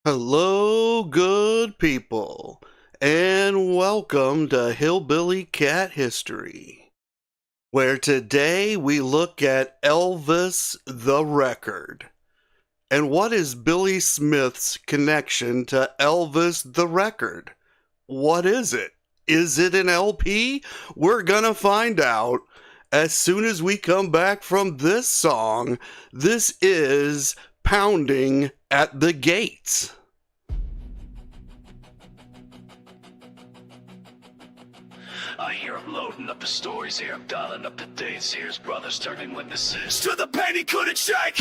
Hello, good people, and welcome to Hillbilly Cat History, where today we look at Elvis the Record. And what is Billy Smith's connection to Elvis the Record? What is it? Is it an LP? We're gonna find out as soon as we come back from this song. This is Pounding at the Gates. I hear him loading up the stories, hear him dialing up the dates, hear his brothers turning witnesses to the pain he couldn't shake.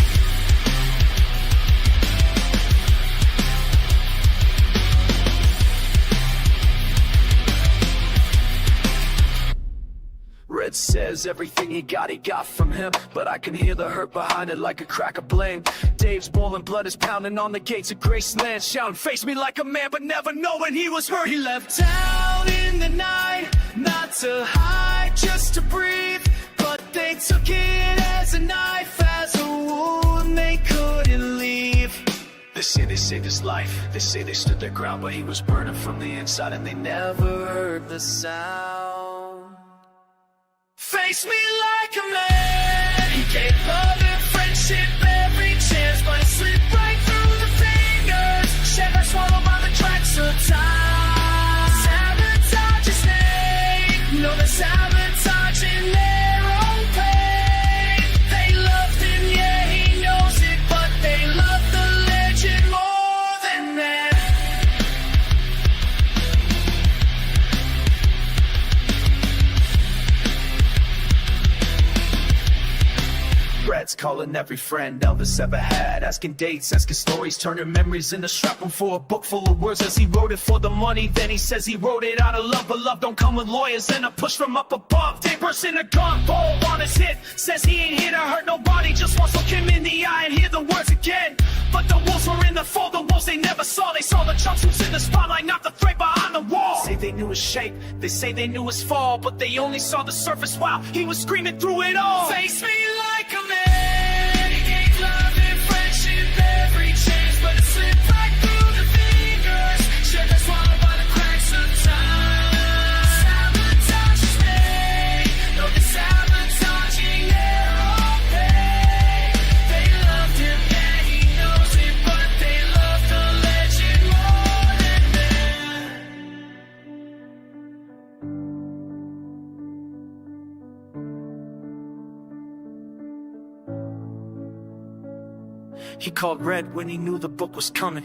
Red says everything he got from him, but I can hear the hurt behind it like a crack of blame. Dave's boiling blood is pounding on the gates of Graceland, shouting, face me like a man, but never knowing he was hurt. He left town in the night, not to hide, just to breathe, but they took it as a knife, as a wound they couldn't leave. They say they saved his life, they say they stood their ground, but he was burning from the inside and they never heard the sound. Face me like a man. He gave love and friendship every chance, but it slipped right through the fingers. Shattered, swallowed by the tracks of time. Sabotage his name. No, they're sabotaging their own pain. They loved him, yeah, he knows it, but they love the legend more than that. Brad's calling every friend Elvis ever had, asking dates, asking stories, turning memories into scrapbook for a book full of words as he wrote it for the money. Then he says he wrote it out of love, but love don't come with lawyers and a push from up above. They burst in a gun, ball on his hip, says he ain't here to hurt nobody, just wants to look him in the eye and hear the words again. But the wolves were in the fold, the wolves they never saw. They saw the jumpsuits in the spotlight, not the threat behind the wall. Say they knew his shape, they say they knew his fall, but they only saw the surface while he was screaming through it all. Face me like a man. He gave love and friendship every chance, but it slipped right through the fingers. Shattered, swallowed by the cracks of time. Sabotage his name. No, they're sabotaging their own pain. They loved him, yeah, he knows it, but they love the legend more than that. He called red when he knew the book was coming.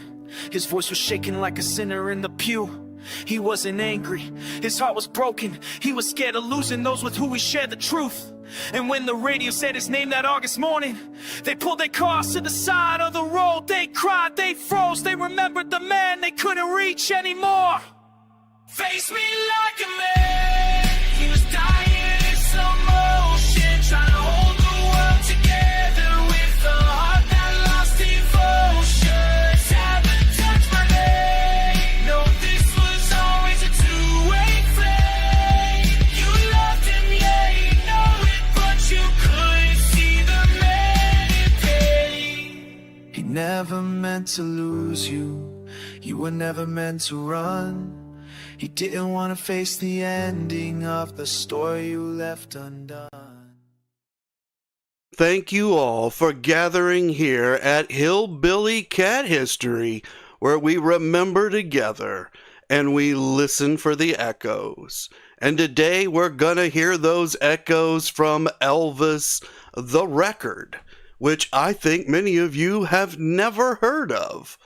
His voice was shaking like a sinner in the pew. He wasn't angry, his heart was broken. He was scared of losing those with who he shared the truth. And when the radio said his name that August morning, they pulled their cars to the side of the road. They cried, they froze, they remembered the man they couldn't reach anymore. Face me like a man. He was dying in slow motion, trying to hold the world together with a heart that lost devotion. Sabotage my name. No, this was always a two-way flame. You loved him, yeah, you know it, but you couldn't see the man in pain. He never meant to lose you. You were never meant to run. He didn't want to face the ending of the story you left undone. Thank you all for gathering here at Hillbilly Cat History, where we remember together and we listen for the echoes. And today we're gonna hear those echoes from Elvis the Record, which I think many of you have never heard of.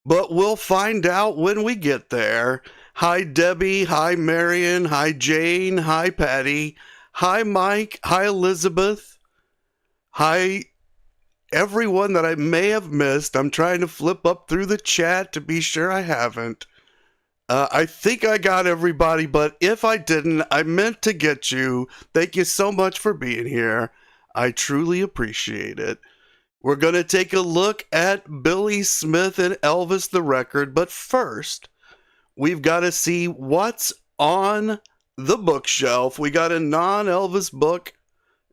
But we'll find out when we get there. Hi, Debbie. Hi, Marion. Hi, Jane. Hi, Patty. Hi, Mike. Hi, Elizabeth. Hi, everyone that I may have missed. I'm trying to flip up through the chat to be sure I haven't. I think I got everybody, but if I didn't, I meant to get you. Thank you so much for being here. I truly appreciate it. We're going to take a look at Billy Smith and Elvis the Record, but first, we've got to see what's on the bookshelf. We got a non-Elvis book,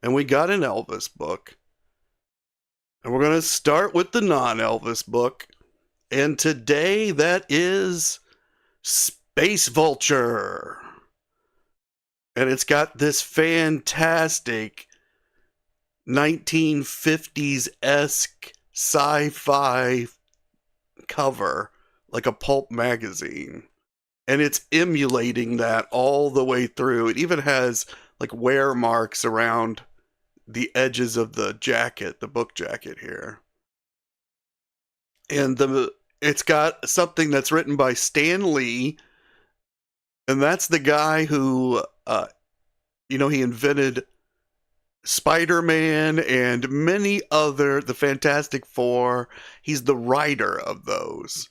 and we got an Elvis book. And we're going to start with the non-Elvis book. And today that is Space Vulture. And it's got this fantastic 1950s-esque sci-fi cover, like a pulp magazine. And it's emulating that all the way through. It even has like wear marks around the edges of the jacket, the book jacket here. And it's got something that's written by Stan Lee, and that's the guy who, he invented Spider-Man and many other, the Fantastic Four. He's the writer of those.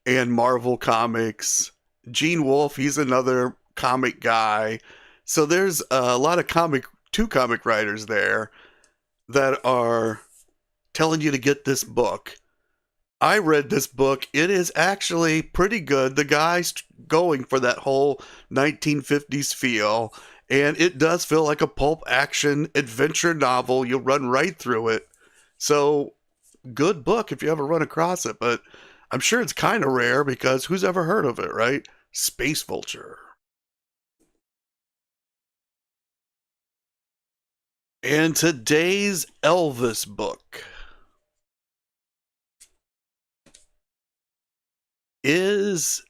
And Marvel Comics. Gene Wolfe, he's another comic guy. So there's a lot of two comic writers there that are telling you to get this book. I read this book. It is actually pretty good. The guy's going for that whole 1950s feel, and it does feel like a pulp action adventure novel. You'll run right through it. So, good book if you ever run across it, but I'm sure it's kind of rare because who's ever heard of it, right? Space Vulture. And today's Elvis book is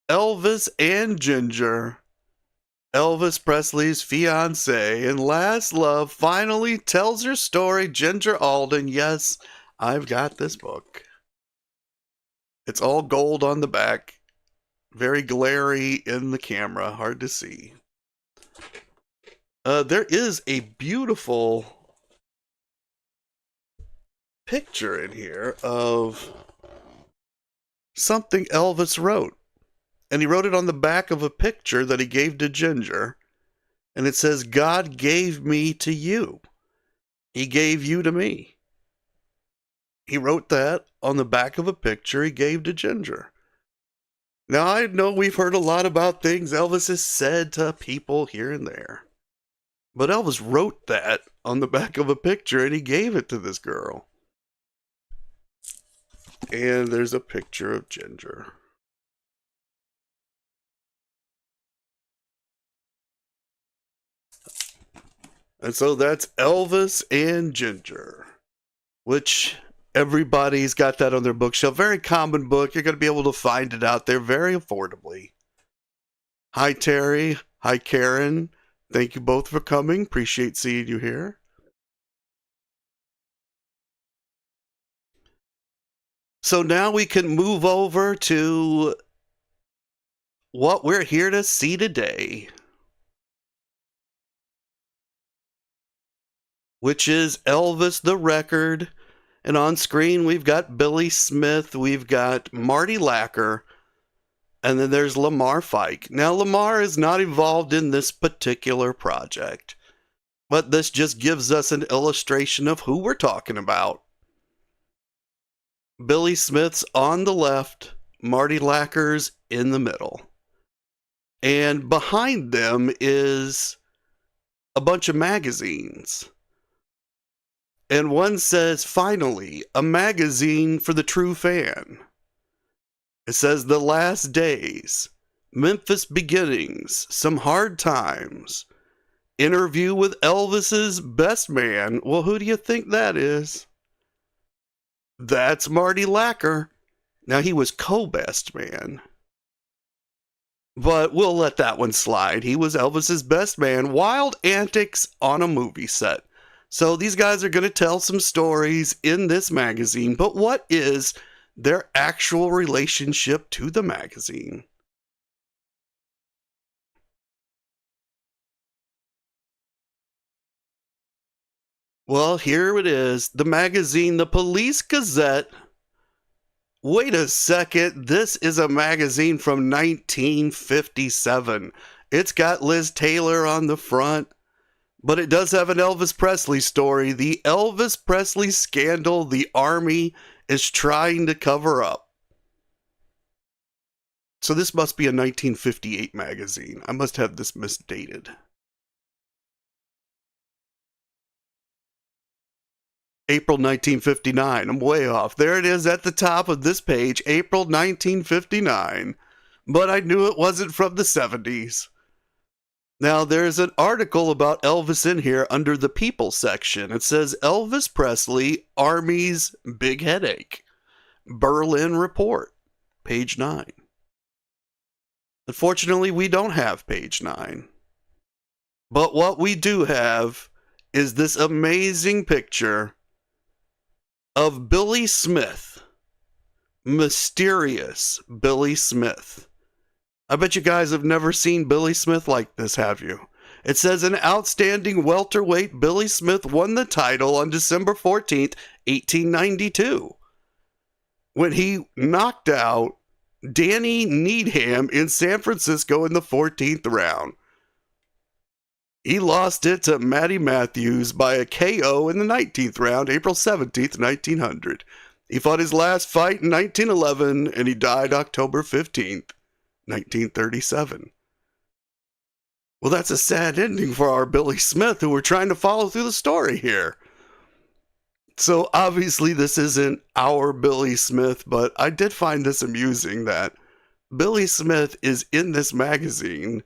Elvis and Ginger, Elvis Presley's fiancée and last love, finally tells her story. Ginger Alden. Yes, I've got this book. It's all gold on the back. Very glary in the camera. Hard to see. There is a beautiful picture in here of something Elvis wrote. And he wrote it on the back of a picture that he gave to Ginger. And it says, God gave me to you. He gave you to me. He wrote that on the back of a picture he gave to Ginger. Now, I know we've heard a lot about things Elvis has said to people here and there. But Elvis wrote that on the back of a picture and he gave it to this girl. And there's a picture of Ginger. And so that's Elvis and Ginger, which everybody's got that on their bookshelf. Very common book. You're going to be able to find it out there very affordably. Hi, Terry. Hi, Karen. Thank you both for coming. Appreciate seeing you here. So now we can move over to what we're here to see today, which is Elvis the Record. And on screen, we've got Billy Smith, we've got Marty Lacker, and then there's Lamar Fike. Now, Lamar is not involved in this particular project, but this just gives us an illustration of who we're talking about. Billy Smith's on the left, Marty Lacker's in the middle. And behind them is a bunch of magazines. And one says, finally, a magazine for the true fan. It says, The Last Days, Memphis Beginnings, Some Hard Times, Interview with Elvis's Best Man. Well, who do you think that is? That's Marty Lacker. Now, he was co-best man. But we'll let that one slide. He was Elvis's best man. Wild antics on a movie set. So these guys are going to tell some stories in this magazine, but what is their actual relationship to the magazine? Well, here it is. The magazine, the Police Gazette. Wait a second. This is a magazine from 1957. It's got Liz Taylor on the front. But it does have an Elvis Presley story. The Elvis Presley scandal the Army is trying to cover up. So this must be a 1958 magazine. I must have this misdated. April 1959. I'm way off. There it is at the top of this page, April 1959. But I knew it wasn't from the 70s. Now, there's an article about Elvis in here under the People section. It says, Elvis Presley, Army's Big Headache. Berlin Report, page 9. Unfortunately, we don't have page 9. But what we do have is this amazing picture of Billy Smith. Mysterious Billy Smith. I bet you guys have never seen Billy Smith like this, have you? It says an outstanding welterweight Billy Smith won the title on December 14th, 1892, when he knocked out Danny Needham in San Francisco in the 14th round. He lost it to Matty Matthews by a KO in the 19th round, April 17th, 1900. He fought his last fight in 1911, and he died October 15th, 1937. Well, that's a sad ending for our Billy Smith, who we're trying to follow through the story here. So obviously this isn't our Billy Smith, but I did find this amusing that Billy Smith is in this magazine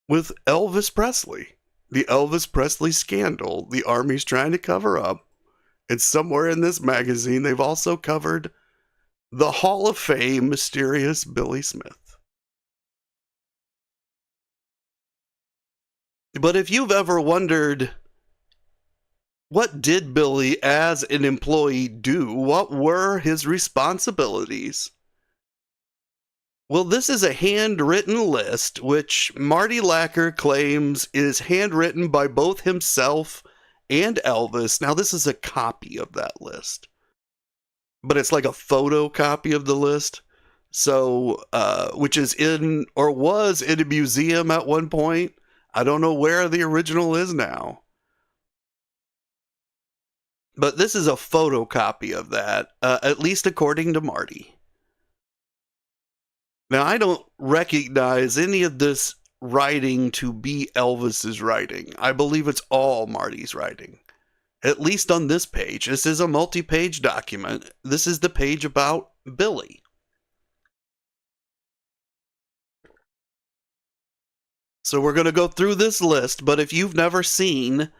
with Elvis Presley. The Elvis Presley scandal the Army's trying to cover up. And somewhere in this magazine, they've also covered the Hall of Fame mysterious Billy Smith. But if you've ever wondered, what did Billy as an employee do? What were his responsibilities? Well, this is a handwritten list, which Marty Lacker claims is handwritten by both himself and Elvis. Now, this is a copy of that list, but it's like a photocopy of the list. So, which is in, or was in a museum at one point. I don't know where the original is now. But this is a photocopy of that, at least according to Marty. Now, I don't recognize any of this writing to be Elvis's writing. I believe it's all Marty's writing, at least on this page. This is a multi-page document. This is the page about Billy. So we're going to go through this list, but if you've never seen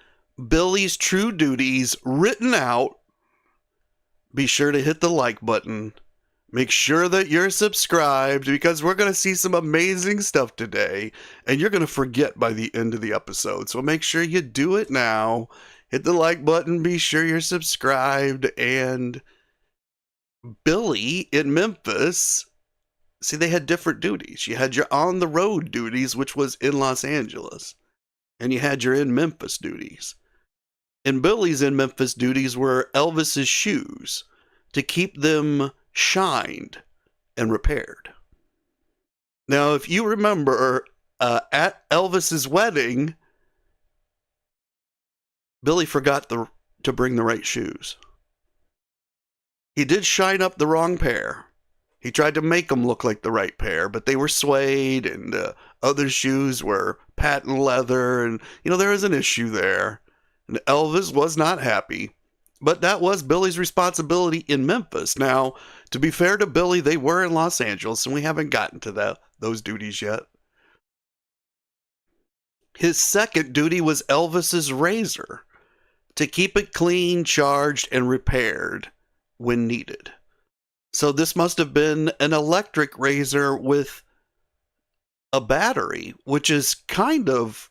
Billy's true duties written out, be sure to hit the like button. Make sure that you're subscribed, because we're going to see some amazing stuff today, and you're going to forget by the end of the episode. So make sure you do it now. Hit the like button, be sure you're subscribed. And Billy in Memphis, see, they had different duties. You had your on-the-road duties, which was in Los Angeles, and you had your in Memphis duties. And Billy's in Memphis duties were Elvis's shoes, to keep them shined and repaired. Now, if you remember, at Elvis's wedding, Billy forgot to bring the right shoes. He did shine up the wrong pair. He tried to make them look like the right pair, but they were suede, and other shoes were patent leather, and, there was an issue there. And Elvis was not happy. But that was Billy's responsibility in Memphis. Now, to be fair to Billy, they were in Los Angeles, and we haven't gotten to those duties yet. His second duty was Elvis's razor, to keep it clean, charged, and repaired when needed. So this must have been an electric razor with a battery, which is kind of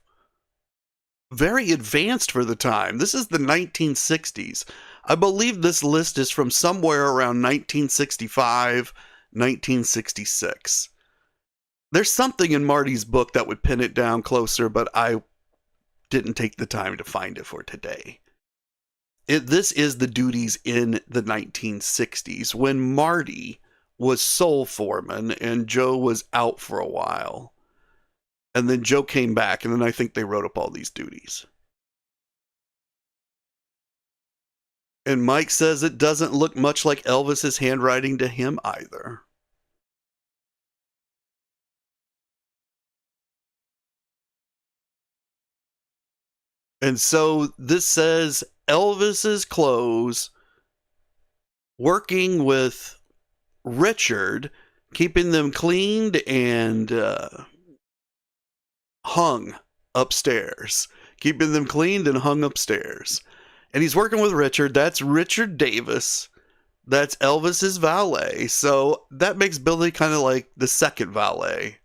very advanced for the time. This is the 1960s. I believe this list is from somewhere around 1965, 1966. There's something in Marty's book that would pin it down closer, but I didn't take the time to find it for today. This is the duties in the 1960s, when Marty was sole foreman and Joe was out for a while. And then Joe came back, and then I think they wrote up all these duties. And Mike says it doesn't look much like Elvis's handwriting to him either. And so this says Elvis's clothes, working with Richard, keeping them cleaned and hung upstairs. Keeping them cleaned and hung upstairs. And he's working with Richard. That's Richard Davis. That's Elvis's valet. So that makes Billy kind of like the second valet.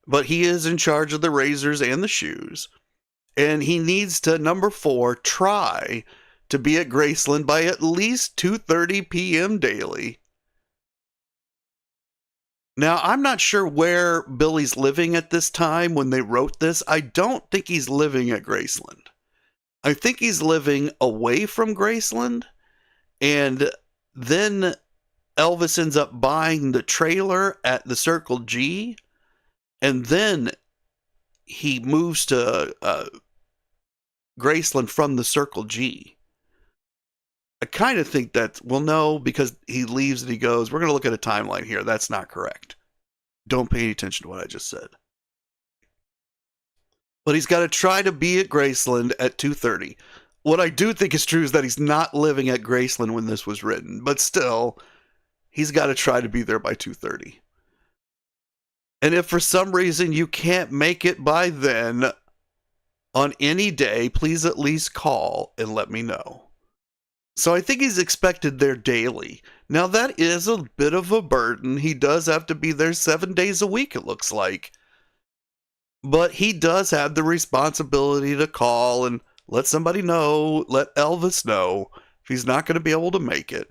But he is in charge of the razors and the shoes. And he needs to, number 4, try to be at Graceland by at least 2:30 p.m. daily. Now, I'm not sure where Billy's living at this time when they wrote this. I don't think he's living at Graceland. I think he's living away from Graceland, and then Elvis ends up buying the trailer at the Circle G, and then he moves to Graceland from the Circle G. I kind of think that, well, no, because he leaves and he goes, we're going to look at a timeline here. That's not correct. Don't pay any attention to what I just said. But he's got to try to be at Graceland at 2:30. What I do think is true is that he's not living at Graceland when this was written, but still, he's got to try to be there by 2:30. And if for some reason you can't make it by then, on any day, please at least call and let me know. So I think he's expected there daily. Now that is a bit of a burden. He does have to be there 7 days a week, it looks like. But he does have the responsibility to call and let somebody know, let Elvis know if he's not going to be able to make it.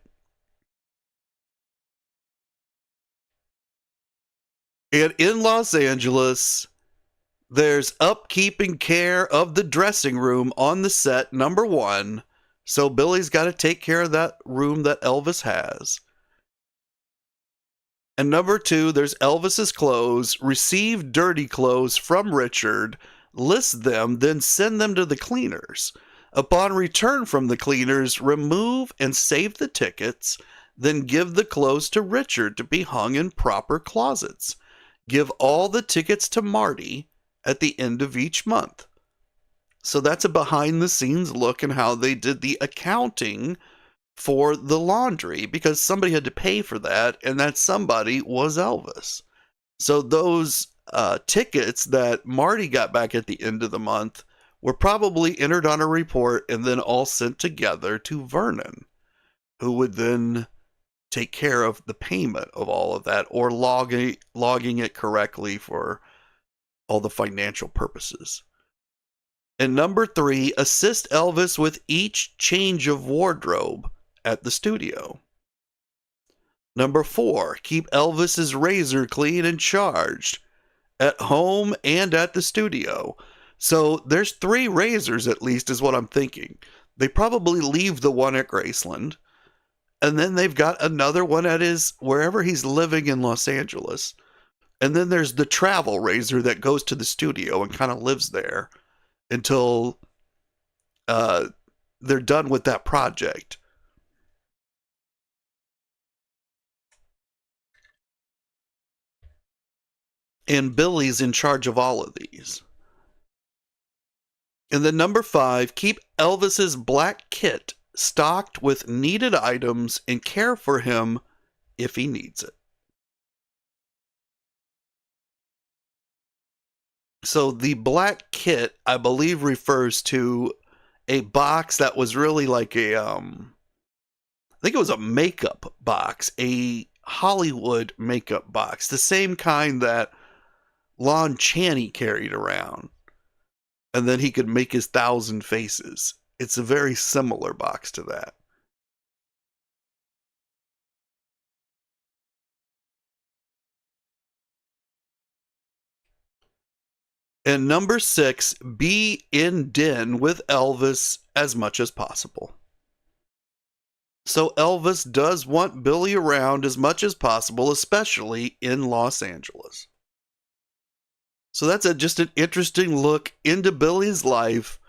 And in Los Angeles, there's upkeep and care of the dressing room on the set, number 1. So Billy's got to take care of that room that Elvis has. And number 2, there's Elvis's clothes. Receive dirty clothes from Richard, list them, then send them to the cleaners. Upon return from the cleaners, remove and save the tickets, then give the clothes to Richard to be hung in proper closets. Give all the tickets to Marty at the end of each month. So that's a behind-the-scenes look at how they did the accounting for the laundry, because somebody had to pay for that, and that somebody was Elvis. So those tickets that Marty got back at the end of the month were probably entered on a report and then all sent together to Vernon, who would then take care of the payment of all of that, or logging it correctly for all the financial purposes. And number 3, assist Elvis with each change of wardrobe at the studio. Number 4, keep Elvis's razor clean and charged at home and at the studio. So there's 3 razors at least is what I'm thinking. They probably leave the one at Graceland, and then they've got another one at his wherever he's living in Los Angeles. And then there's the travel razor that goes to the studio and kind of lives there until they're done with that project. And Billy's in charge of all of these. And then number 5, keep Elvis's black kit stocked with needed items and care for him if he needs it. So the black kit, I believe, refers to a box that was really like a, I think it was a makeup box, a Hollywood makeup box, the same kind that Lon Chaney carried around. And then he could make his 1,000 faces. It's a very similar box to that. And number 6, be in den with Elvis as much as possible. So Elvis does want Billy around as much as possible, especially in Los Angeles. So that's just an interesting look into Billy's life.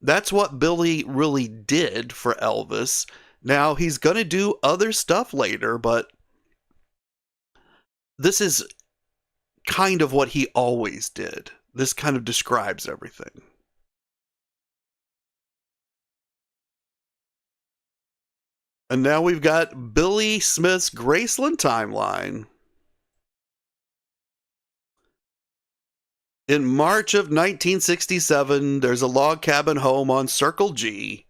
That's what Billy really did for Elvis. Now, he's going to do other stuff later, but this is kind of what he always did. This kind of describes everything. And now we've got Billy Smith's Graceland timeline. In March of 1967, there's a log cabin home on Circle G.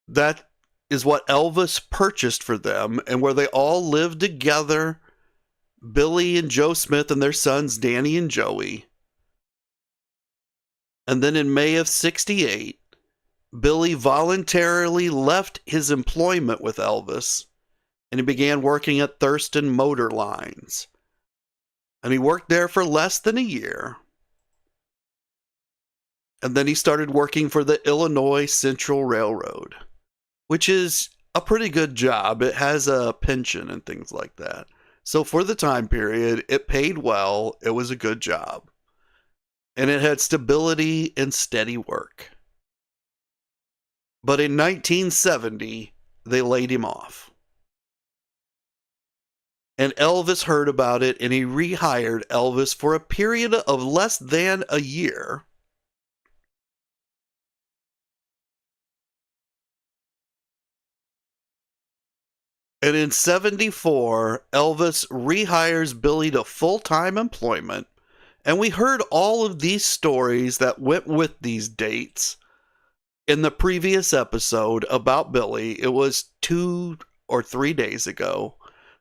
That is what Elvis purchased for them, and where they all lived together, Billy and Joe Smith and their sons Danny and Joey. And then in May of 68, Billy voluntarily left his employment with Elvis, and he began working at Thurston Motor Lines. And he worked there for less than a year. And then he started working for the Illinois Central Railroad, which is a pretty good job. It has a pension and things like that. So for the time period, it paid well. It was a good job. And it had stability and steady work. But in 1970, they laid him off. And Elvis heard about it, and he rehired Elvis for a period of less than a year. And in 74, Elvis rehires Billy to full-time employment. And we heard all of these stories that went with these dates in the previous episode about Billy. It was 2 or 3 days ago.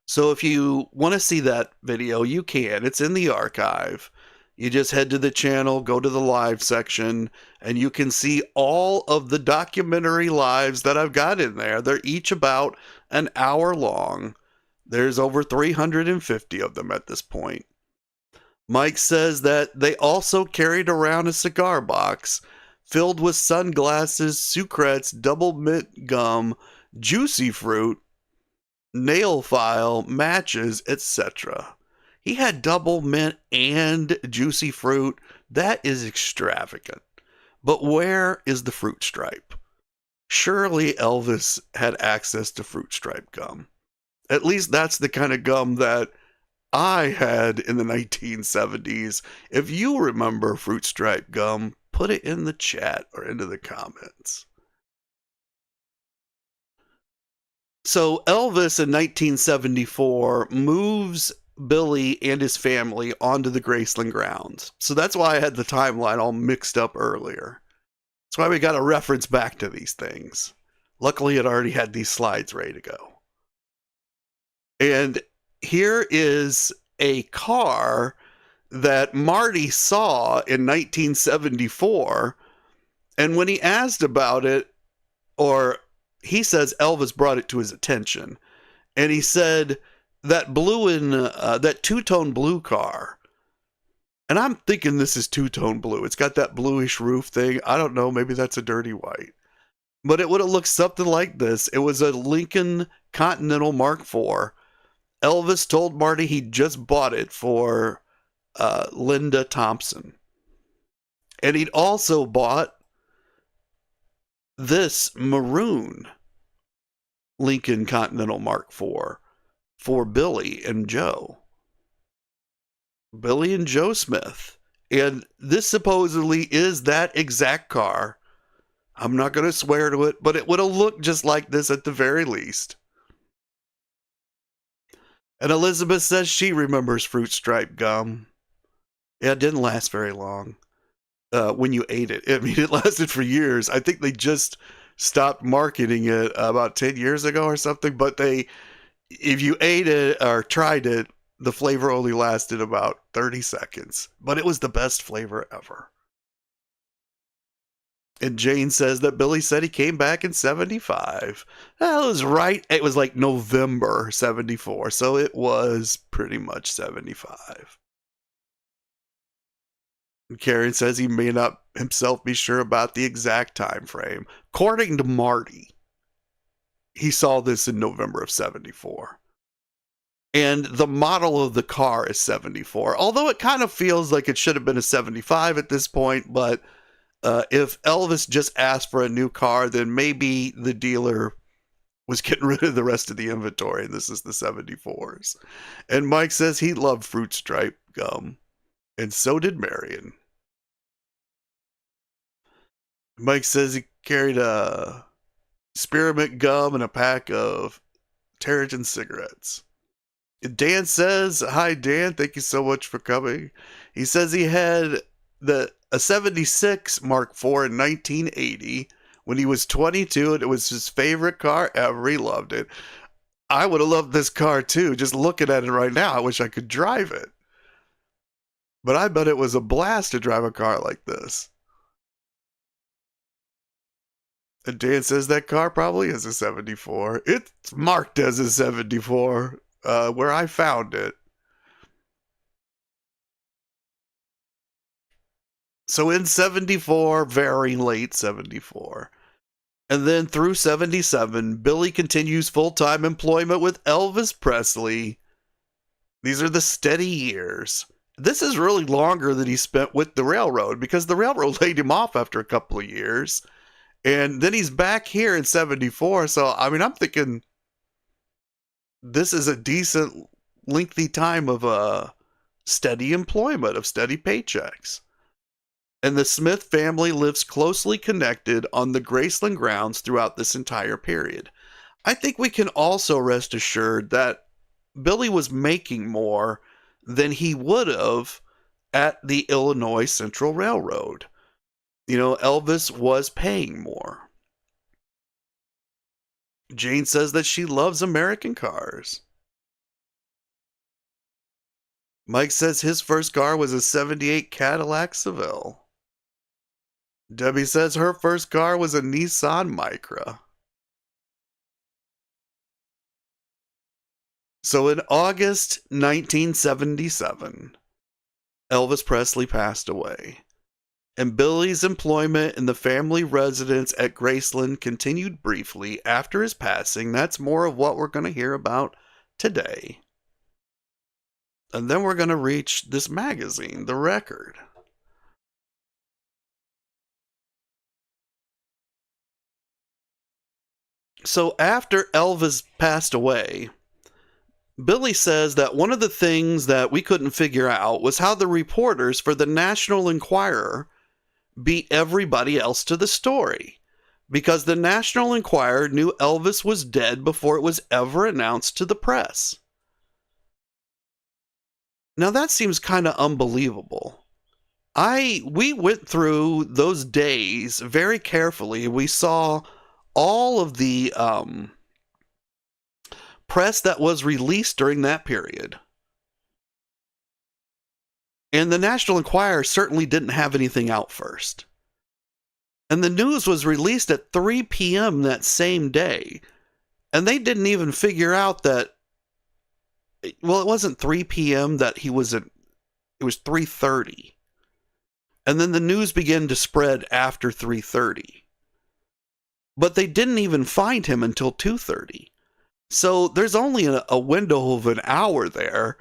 So if you want to see that video, you can. It's in the archive. You just head to the channel, go to the live section, and you can see all of the documentary lives that I've got in there. They're each about an hour long. There's over 350 of them at this point. Mike says that they also carried around a cigar box filled with sunglasses, Sucrets, double mint gum, juicy fruit, nail file, matches, etc. He had double mint and juicy fruit. That is extravagant. But where is the fruit stripe? Surely Elvis had access to fruit stripe gum. At least that's the kind of gum that I had in the 1970s. If you remember fruit stripe gum, put it in the chat or into the comments. So Elvis in 1974 moves Billy and his family onto the Graceland grounds. So that's why I had the timeline all mixed up earlier. That's why we got to reference back to these things. Luckily, it already had these slides ready to go. And here is a car that Marty saw in 1974. And when he asked about it, or he says Elvis brought it to his attention, and he said that that two-tone blue car, and I'm thinking this is two-tone blue. It's got that bluish roof thing. I don't know, maybe that's a dirty white, but it would have looked something like this. It was a Lincoln Continental Mark IV. Elvis told Marty he just bought it for Linda Thompson, and he'd also bought this maroon Lincoln Continental Mark IV for Billy and Joe. Billy and Joe Smith. And this supposedly is that exact car. I'm not going to swear to it, but it would have looked just like this at the very least. And Elizabeth says she remembers fruit stripe gum. Yeah, it didn't last very long. When you ate it. I mean, it lasted for years. I think they just stopped marketing it about 10 years ago or something, but if you ate it or tried it, the flavor only lasted about 30 seconds, but it was the best flavor ever. And Jane says that Billy said he came back in 75. That was right. It was like November 74, so it was pretty much 75. Karen says he may not himself be sure about the exact time frame. According to Marty, he saw this in November of 74. And the model of the car is 74, although it kind of feels like it should have been a 75 at this point. But if Elvis just asked for a new car, then maybe the dealer was getting rid of the rest of the inventory, and this is the 74s. And Mike says he loved fruit stripe gum. And so did Marion. Mike says he carried a spearmint gum, and a pack of Terrigen cigarettes. Dan says, "Hi, Dan. Thank you so much for coming." He says he had a 76 Mark IV in 1980 when he was 22, and it was his favorite car ever. He loved it. I would have loved this car too. Just looking at it right now, I wish I could drive it. But I bet it was a blast to drive a car like this. And Dan says that car probably is a 74. It's marked as a 74 where I found it. So in 74, very late 74. And then through 77, Billy continues full-time employment with Elvis Presley. These are the steady years. This is really longer than he spent with the railroad because the railroad laid him off after a couple of years. And then he's back here in 74. So, I mean, I'm thinking this is a decent, lengthy time of steady employment, of steady paychecks. And the Smith family lives closely connected on the Graceland grounds throughout this entire period. I think we can also rest assured that Billy was making more than he would have at the Illinois Central Railroad. You know, Elvis was paying more. Jane says that she loves American cars. Mike says his first car was a 78 Cadillac Seville. Debbie says her first car was a Nissan Micra. So in August 1977, Elvis Presley passed away, and Billy's employment in the family residence at Graceland continued briefly after his passing. That's more of what we're going to hear about today. And then we're going to reach this magazine, The Record. So after Elvis passed away, Billy says that one of the things that we couldn't figure out was how the reporters for the National Enquirer beat everybody else to the story, because the National Enquirer knew Elvis was dead before it was ever announced to the press. Now that seems kind of unbelievable. We went through those days very carefully. We saw all of the press that was released during that period. And the National Enquirer certainly didn't have anything out first. And the news was released at 3 p.m. that same day. And they didn't even figure out that, well, it wasn't 3 p.m. that it was 3:30. And then the news began to spread after 3:30. But they didn't even find him until 2:30. So there's only a window of an hour there.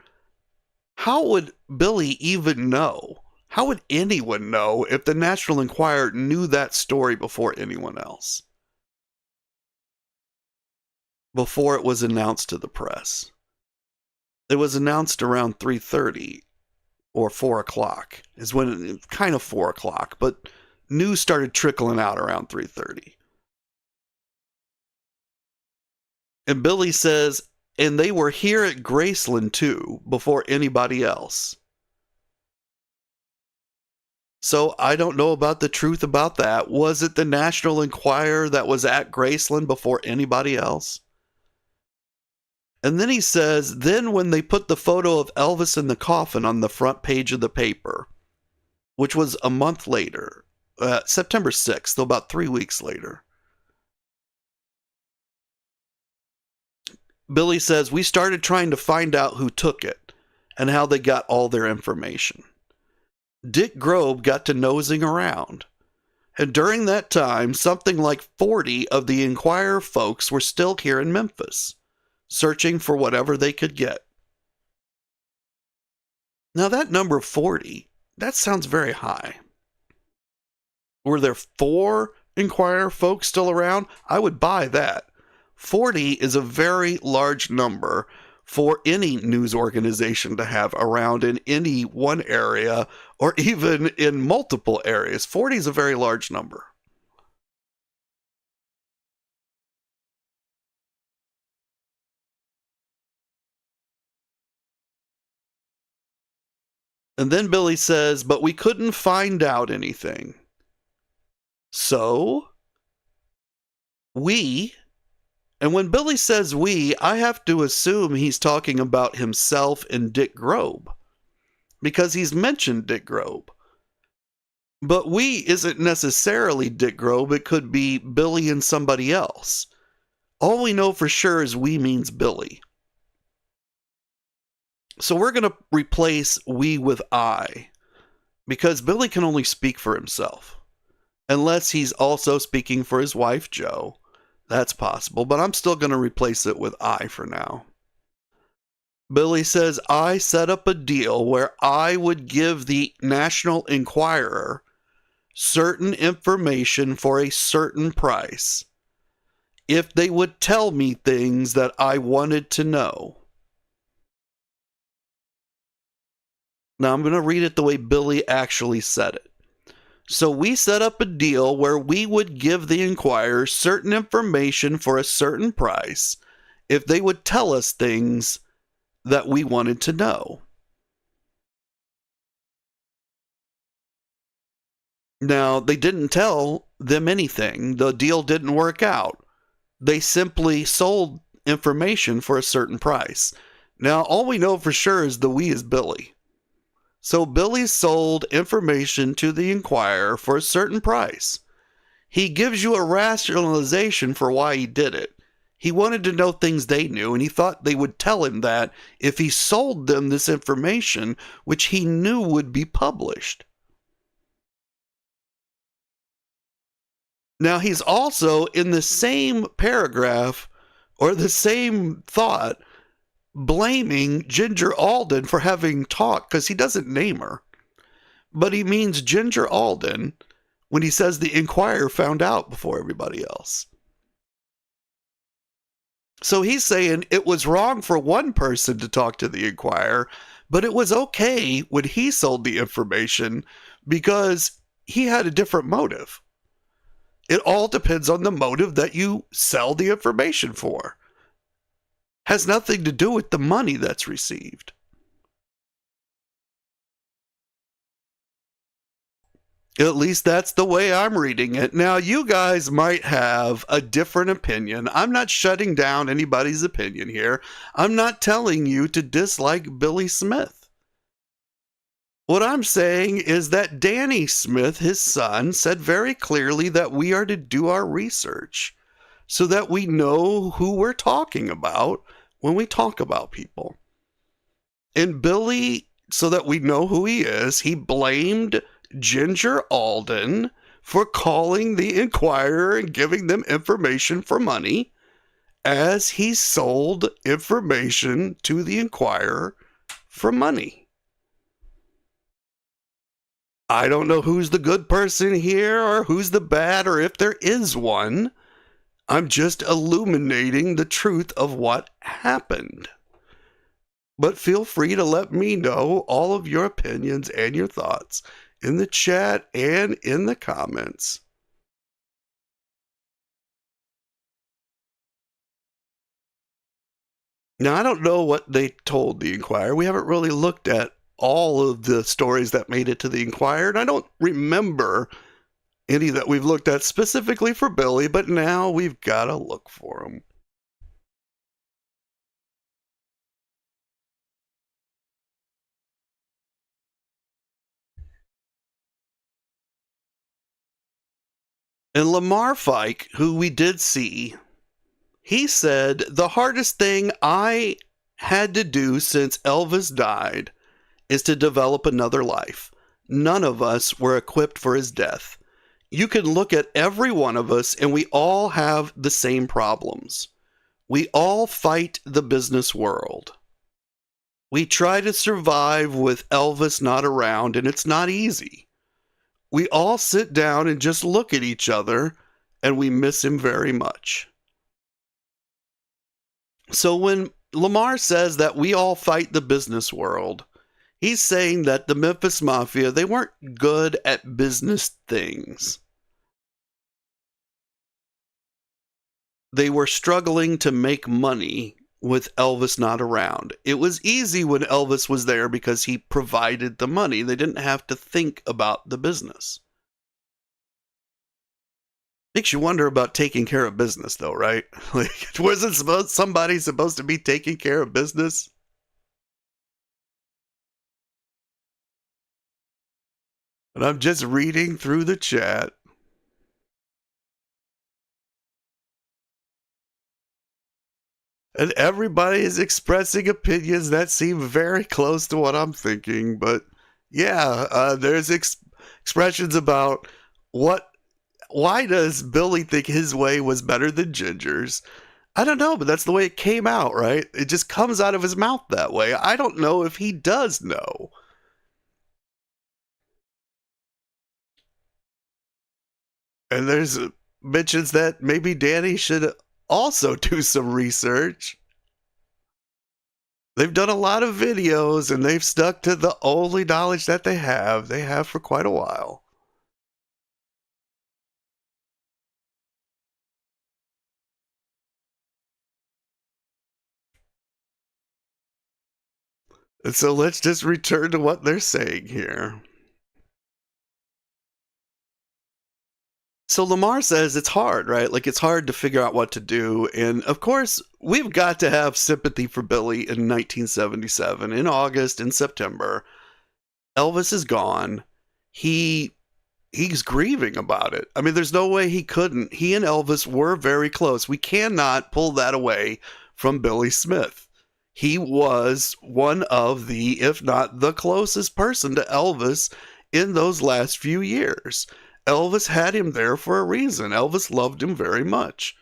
How would Billy even know? How would anyone know if the National Enquirer knew that story before anyone else? Before it was announced to the press. It was announced around 3:30 or 4 o'clock. Is when kind of 4 o'clock, but news started trickling out around 3:30. And Billy says, and they were here at Graceland too, before anybody else. So I don't know about the truth about that. Was it the National Enquirer that was at Graceland before anybody else? And then he says, then when they put the photo of Elvis in the coffin on the front page of the paper, which was a month later, September 6th, so about 3 weeks later, Billy says, we started trying to find out who took it and how they got all their information. Dick Grobe got to nosing around. And during that time, something like 40 of the Enquirer folks were still here in Memphis, searching for whatever they could get. Now that number 40, that sounds very high. Were there 4 Enquirer folks still around? I would buy that. 40 is a very large number for any news organization to have around in any one area or even in multiple areas. 40 is a very large number. And then Billy says, but we couldn't find out anything. So, we, and when Billy says we, I have to assume he's talking about himself and Dick Grobe, because he's mentioned Dick Grobe. But we isn't necessarily Dick Grobe. It could be Billy and somebody else. All we know for sure is we means Billy. So we're going to replace we with I, because Billy can only speak for himself, unless he's also speaking for his wife, Jo. That's possible, but I'm still going to replace it with I for now. Billy says, I set up a deal where I would give the National Enquirer certain information for a certain price if they would tell me things that I wanted to know. Now I'm going to read it the way Billy actually said it. So we set up a deal where we would give the Enquirer certain information for a certain price if they would tell us things that we wanted to know. Now, they didn't tell them anything. The deal didn't work out. They simply sold information for a certain price. Now, all we know for sure is the we is Billy. So Billy sold information to the Enquirer for a certain price. He gives you a rationalization for why he did it. He wanted to know things they knew, and he thought they would tell him that if he sold them this information, which he knew would be published. Now, he's also in the same paragraph, or the same thought, blaming Ginger Alden for having talked, because he doesn't name her. But he means Ginger Alden when he says the Enquirer found out before everybody else. So he's saying it was wrong for one person to talk to the Enquirer, but it was okay when he sold the information because he had a different motive. It all depends on the motive that you sell the information for. Has nothing to do with the money that's received. At least that's the way I'm reading it. Now, you guys might have a different opinion. I'm not shutting down anybody's opinion here. I'm not telling you to dislike Billy Smith. What I'm saying is that Danny Smith, his son, said very clearly that we are to do our research so that we know who we're talking about when we talk about people. And Billy, so that we know who he is, he blamed Ginger Alden for calling the Enquirer and giving them information for money, as he sold information to the Enquirer for money. I don't know who's the good person here or who's the bad, or if there is one. I'm just illuminating the truth of what happened. But feel free to let me know all of your opinions and your thoughts in the chat and in the comments. Now, I don't know what they told the Enquirer. We haven't really looked at all of the stories that made it to the Enquirer, and I don't remember any that we've looked at specifically for Billy, but now we've got to look for them. And Lamar Fike, who we did see, he said, the hardest thing I had to do since Elvis died is to develop another life. None of us were equipped for his death. You can look at every one of us and we all have the same problems. We all fight the business world. We try to survive with Elvis not around, and it's not easy. We all sit down and just look at each other, and we miss him very much. So when Lamar says that we all fight the business world, he's saying that the Memphis Mafia, they weren't good at business things. They were struggling to make money with Elvis not around. It was easy when Elvis was there because he provided the money. They didn't have to think about the business. Makes you wonder about taking care of business, though, right? Like, wasn't somebody supposed to be taking care of business? And I'm just reading through the chat. And everybody is expressing opinions that seem very close to what I'm thinking. But yeah, there's expressions about why does Billy think his way was better than Ginger's? I don't know, but that's the way it came out, right? It just comes out of his mouth that way. I don't know if he does know. And there's mentions that maybe Danny should also do some research. They've done a lot of videos and they've stuck to the only knowledge that they have. They have for quite a while. And so let's just return to what they're saying here. So Lamar says it's hard, right? Like, it's hard to figure out what to do. And of course, we've got to have sympathy for Billy in 1977. In August and September, Elvis is gone. He's grieving about it. I mean, there's no way he couldn't. He and Elvis were very close. We cannot pull that away from Billy Smith. He was one of the, if not the closest person to Elvis in those last few years. Elvis had him there for a reason. Elvis loved him very much.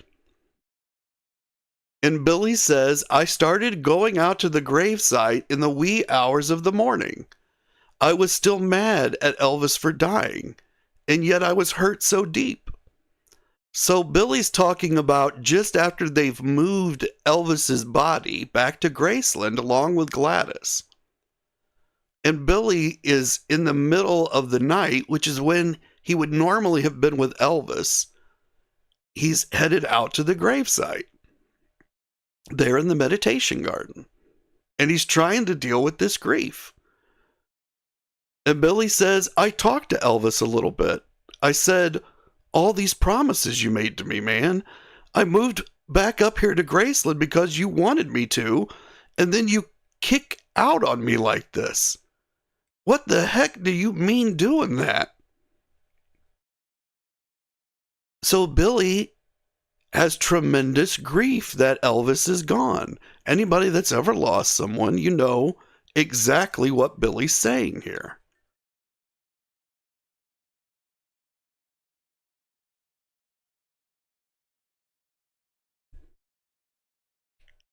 And Billy says, I started going out to the gravesite in the wee hours of the morning. I was still mad at Elvis for dying, and yet I was hurt so deep. So Billy's talking about just after they've moved Elvis's body back to Graceland along with Gladys. And Billy is in the middle of the night, which is when he would normally have been with Elvis. He's headed out to the gravesite there in the meditation garden. And he's trying to deal with this grief. And Billy says, I talked to Elvis a little bit. I said, all these promises you made to me, man. I moved back up here to Graceland because you wanted me to, and then you kick out on me like this. What the heck do you mean doing that? So Billy has tremendous grief that Elvis is gone. Anybody that's ever lost someone, you know exactly what Billy's saying here.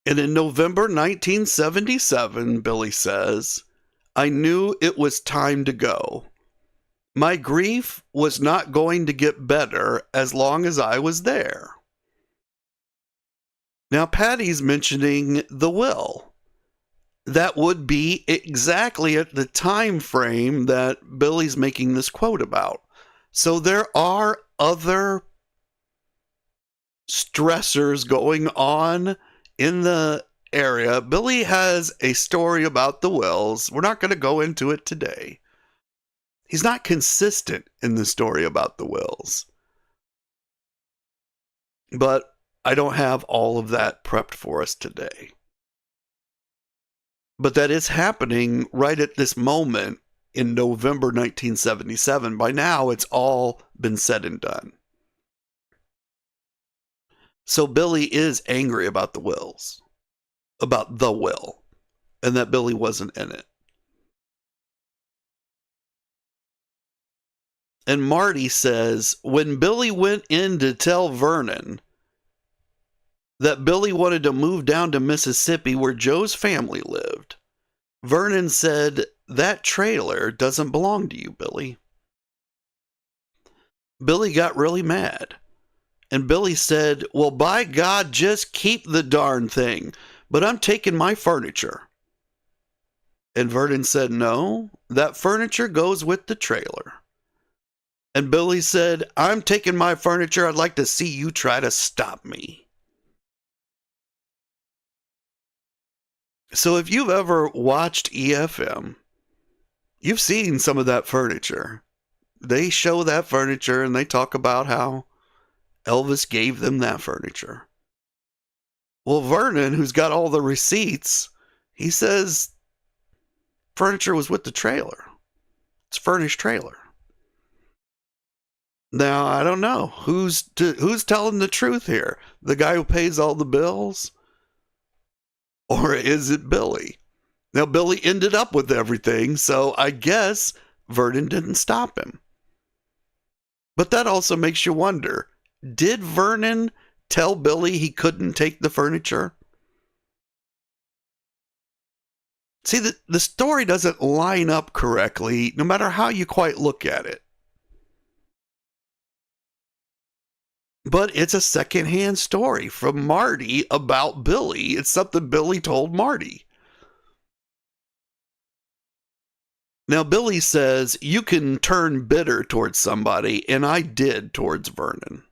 And in November 1977, Billy says, I knew it was time to go. My grief was not going to get better as long as I was there. Now, Patty's mentioning the will. That would be exactly at the time frame that Billy's making this quote about. So there are other stressors going on in the area. Billy has a story about the wills. We're not going to go into it today. He's not consistent in the story about the wills. But I don't have all of that prepped for us today. But that is happening right at this moment in November 1977. By now, it's all been said and done. So Billy is angry about the wills, about the will, and that Billy wasn't in it. And Marty says, when Billy went in to tell Vernon that Billy wanted to move down to Mississippi where Joe's family lived, Vernon said, that trailer doesn't belong to you, Billy. Billy got really mad. And Billy said, well, by God, just keep the darn thing, but I'm taking my furniture. And Vernon said, no, that furniture goes with the trailer. And Billy said, I'm taking my furniture. I'd like to see you try to stop me. So if you've ever watched EFM, you've seen some of that furniture. They show that furniture and they talk about how Elvis gave them that furniture. Well, Vernon, who's got all the receipts, he says furniture was with the trailer. It's a furnished trailer. Now, I don't know who's telling the truth here. The guy who pays all the bills, or is it Billy? Now, Billy ended up with everything, so I guess Vernon didn't stop him. But that also makes you wonder, did Vernon tell Billy he couldn't take the furniture? See, the story doesn't line up correctly, no matter how you quite look at it. But it's a secondhand story from Marty about Billy. It's something Billy told Marty. Now, Billy says, you can turn bitter towards somebody, and I did towards Vernon.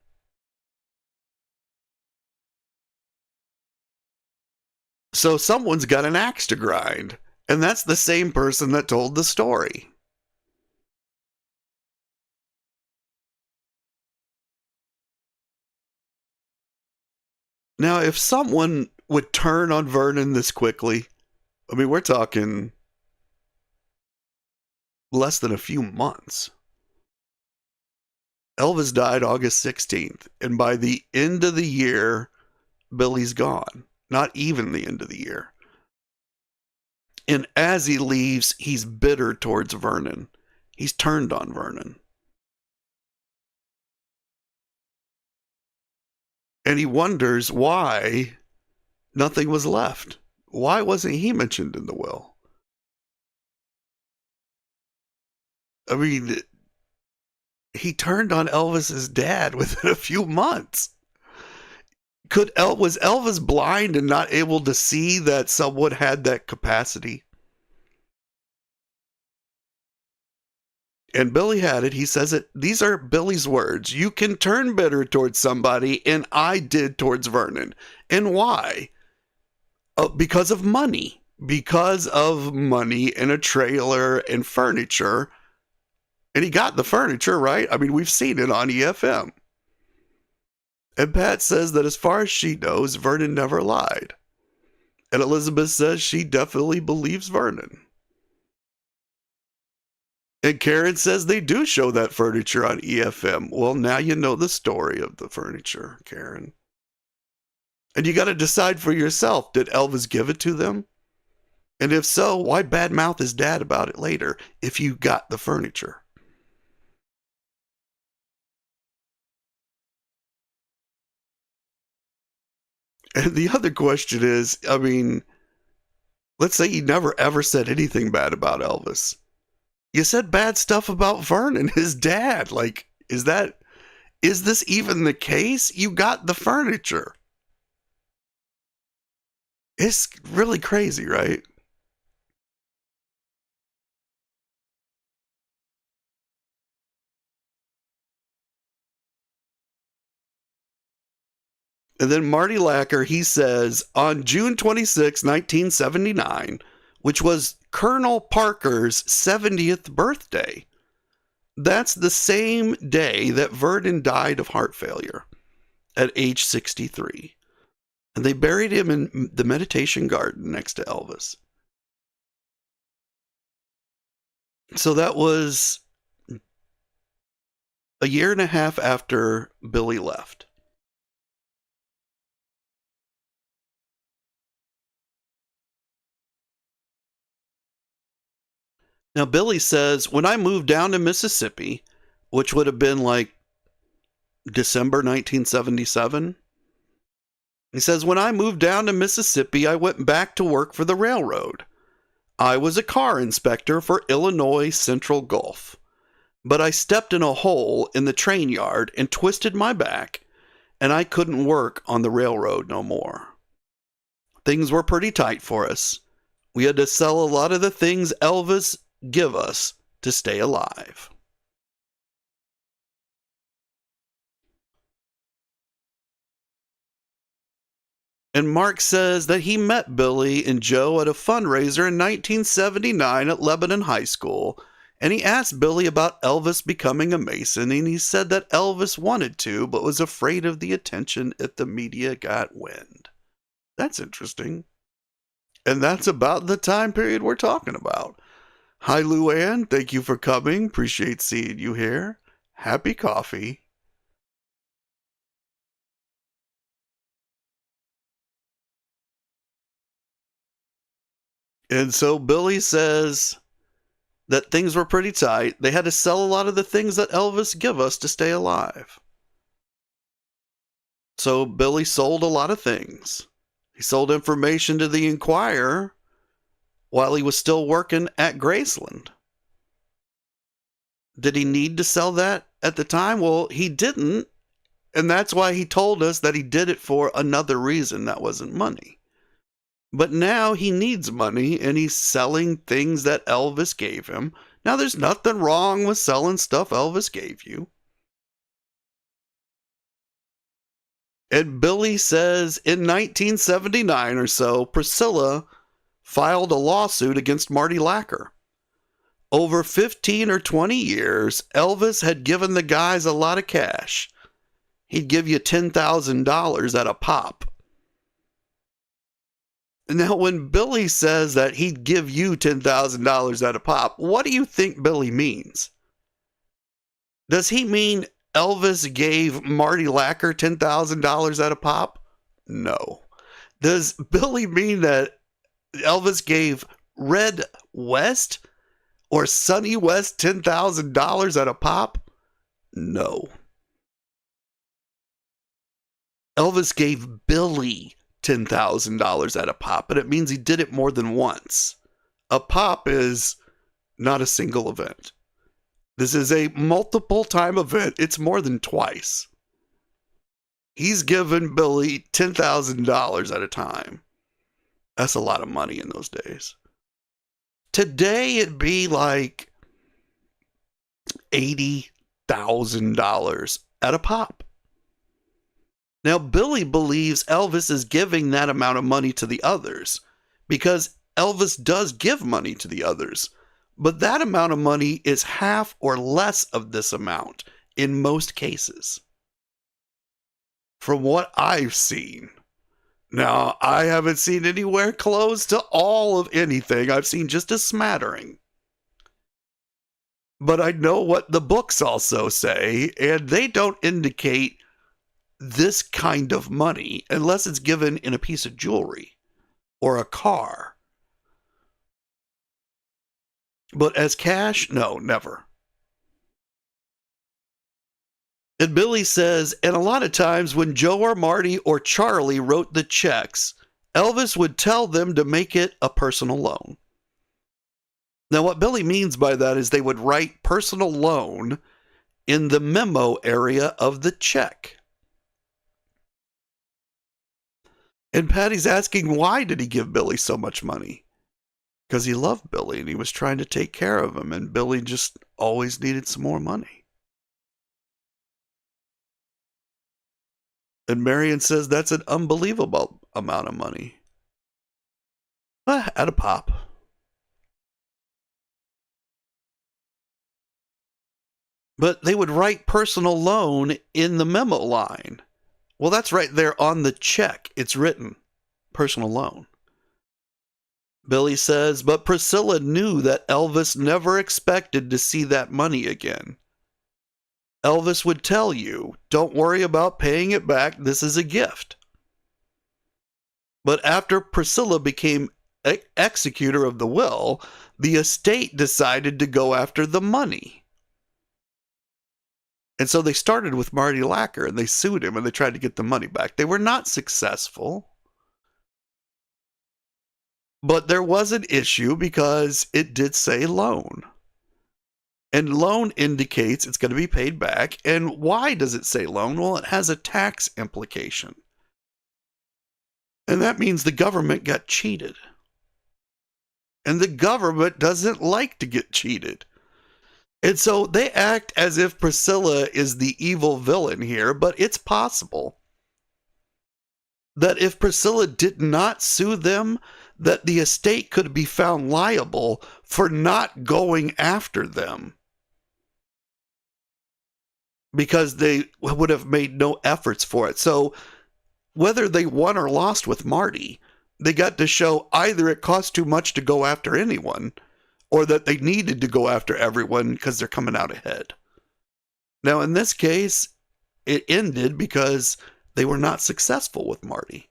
So someone's got an axe to grind, and that's the same person that told the story. Now, if someone would turn on Vernon this quickly, I mean, we're talking less than a few months. Elvis died August 16th, and by the end of the year, Billy's gone. Not even the end of the year. And as he leaves, he's bitter towards Vernon. He's turned on Vernon. And he wonders why nothing was left. Why wasn't he mentioned in the will? I mean, he turned on Elvis's dad within a few months. Was Elvis blind and not able to see that someone had that capacity? And Billy had it. He says it. These are Billy's words. You can turn bitter towards somebody, and I did towards Vernon. And why? Because of money. Because of money and a trailer and furniture. And he got the furniture, right? I mean, we've seen it on EFM. And Pat says that as far as she knows, Vernon never lied. And Elizabeth says she definitely believes Vernon. And Karen says they do show that furniture on EFM. Well, now you know the story of the furniture, Karen. And you got to decide for yourself, did Elvis give it to them? And if so, why badmouth his dad about it later if you got the furniture? And the other question is, I mean, let's say you never ever said anything bad about Elvis. You said bad stuff about Vernon, his dad. Like, is this even the case? You got the furniture. It's really crazy, right? And then Marty Lacker, he says, on June 26, 1979, which was Colonel Parker's 70th birthday, that's the same day that Vernon died of heart failure at age 63. And they buried him in the meditation garden next to Elvis. So that was a year and a half after Billy left. Now, Billy says, when I moved down to Mississippi, which would have been like December 1977, he says, when I moved down to Mississippi, I went back to work for the railroad. I was a car inspector for Illinois Central Gulf, but I stepped in a hole in the train yard and twisted my back, and I couldn't work on the railroad no more. Things were pretty tight for us. We had to sell a lot of the things Elvis give us to stay alive. And Mark says that he met Billy and Joe at a fundraiser in 1979 at Lebanon High School, and he asked Billy about Elvis becoming a Mason, and he said that Elvis wanted to, but was afraid of the attention if the media got wind. That's interesting. And that's about the time period we're talking about. Hi, Luann. Thank you for coming. Appreciate seeing you here. Happy coffee. And so Billy says that things were pretty tight. They had to sell a lot of the things that Elvis gave us to stay alive. So Billy sold a lot of things. He sold information to the Inquirer while he was still working at Graceland. Did he need to sell that at the time? Well, he didn't. And that's why he told us that he did it for another reason that wasn't money. But now he needs money and he's selling things that Elvis gave him. Now, there's nothing wrong with selling stuff Elvis gave you. And Billy says in 1979 or so, Priscilla filed a lawsuit against Marty Lacker. Over 15 or 20 years, Elvis had given the guys a lot of cash. He'd give you $10,000 at a pop. Now, when Billy says that he'd give you $10,000 at a pop, what do you think Billy means? Does he mean Elvis gave Marty Lacker $10,000 at a pop? No. Does Billy mean that Elvis gave Red West or Sonny West $10,000 at a pop? No. Elvis gave Billy $10,000 at a pop, but it means he did it more than once. A pop is not a single event. This is a multiple time event. It's more than twice. He's given Billy $10,000 at a time. That's a lot of money in those days. Today it'd be like $80,000 at a pop. Now, Billy believes Elvis is giving that amount of money to the others because Elvis does give money to the others, but that amount of money is half or less of this amount in most cases. From what I've seen. Now, I haven't seen anywhere close to all of anything. I've seen just a smattering. But I know what the books also say, and they don't indicate this kind of money unless it's given in a piece of jewelry or a car. But as cash, no, never. And Billy says, and a lot of times when Joe or Marty or Charlie wrote the checks, Elvis would tell them to make it a personal loan. Now, what Billy means by that is they would write personal loan in the memo area of the check. And Patty's asking, why did he give Billy so much money? Because he loved Billy and he was trying to take care of him, and Billy just always needed some more money. And Marion says that's an unbelievable amount of money. At a pop. But they would write personal loan in the memo line. Well, that's right there on the check. It's written, personal loan. Billy says, but Priscilla knew that Elvis never expected to see that money again. Elvis would tell you, don't worry about paying it back. This is a gift. But after Priscilla became executor of the will, the estate decided to go after the money. And so they started with Marty Lacker and they sued him and they tried to get the money back. They were not successful. But there was an issue because it did say loan. And loan indicates it's going to be paid back. And why does it say loan? Well, it has a tax implication. And that means the government got cheated. And the government doesn't like to get cheated. And so they act as if Priscilla is the evil villain here, but it's possible that if Priscilla did not sue them, that the estate could be found liable for not going after them, because they would have made no efforts for it. So whether they won or lost with Marty, they got to show either it cost too much to go after anyone, or that they needed to go after everyone because they're coming out ahead. Now, in this case, it ended because they were not successful with Marty.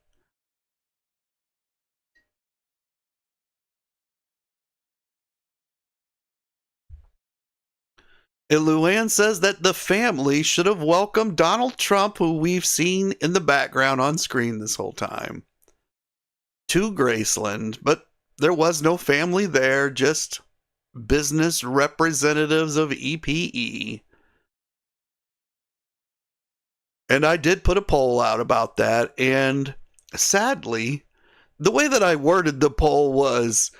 And Luann says that the family should have welcomed Donald Trump, who we've seen in the background on screen this whole time, to Graceland, but there was no family there, just business representatives of EPE. And I did put a poll out about that, and sadly, the way that I worded the poll was,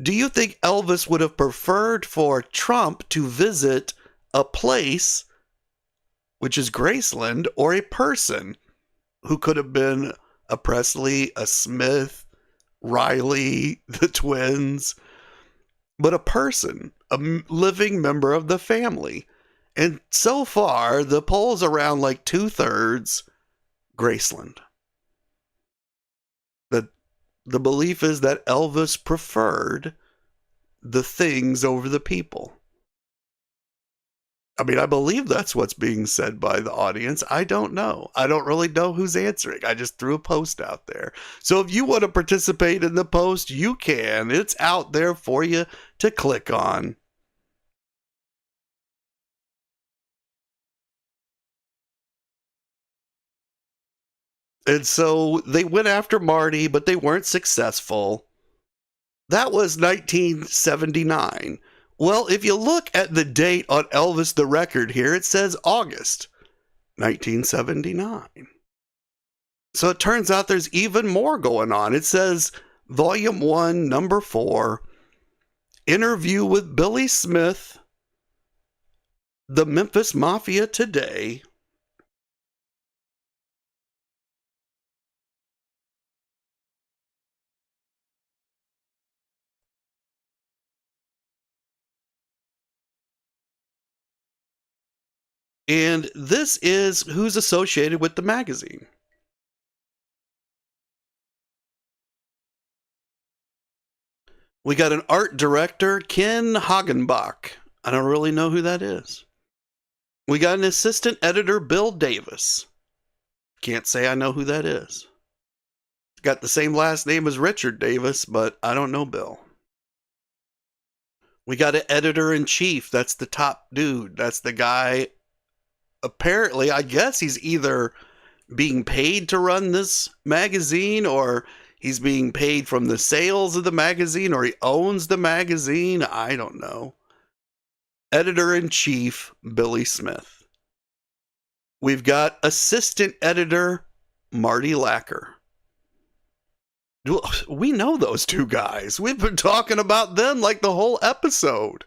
do you think Elvis would have preferred for Trump to visit a place, which is Graceland, or a person who could have been a Presley, a Smith, Riley, the twins, but a person, a living member of the family? And so far, the poll's around like 2/3 Graceland. The belief is that Elvis preferred the things over the people. I mean, I believe that's what's being said by the audience. I don't know. I don't really know who's answering. I just threw a post out there. So if you want to participate in the post, you can. It's out there for you to click on. And so they went after Marty, but they weren't successful. That was 1979. Well, if you look at the date on Elvis the record here, it says August 1979. So it turns out there's even more going on. It says Volume 1, Number 4, Interview with Billy Smith, The Memphis Mafia Today, and this is who's associated with the magazine. We got an art director, Ken Hagenbach. I don't really know who that is. We got an assistant editor, Bill Davis. Can't say I know who that is. Got the same last name as Richard Davis, but I don't know Bill. We got an editor-in-chief. That's the top dude. That's the guy. Apparently, I guess he's either being paid to run this magazine, or he's being paid from the sales of the magazine, or he owns the magazine. I don't know. Editor-in-chief, Billy Smith. We've got assistant editor, Marty Lacker. We know those two guys. We've been talking about them like the whole episode.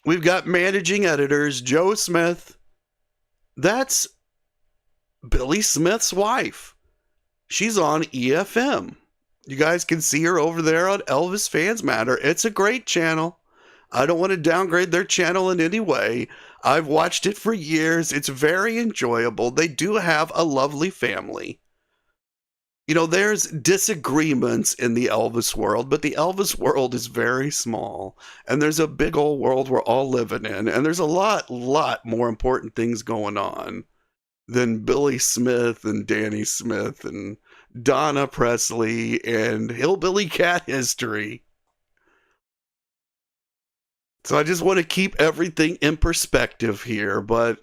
We've got managing editors, Joe Smith. That's Billy Smith's wife. She's on EFM. You guys can see her over there on Elvis Fans Matter. It's a great channel. I don't want to downgrade their channel in any way. I've watched it for years. It's very enjoyable. They do have a lovely family. You know, there's disagreements in the Elvis world, but the Elvis world is very small. And there's a big old world we're all living in. And there's a lot more important things going on than Billy Smith and Danny Smith and Donna Presley and Hillbilly Cat History. So I just want to keep everything in perspective here, but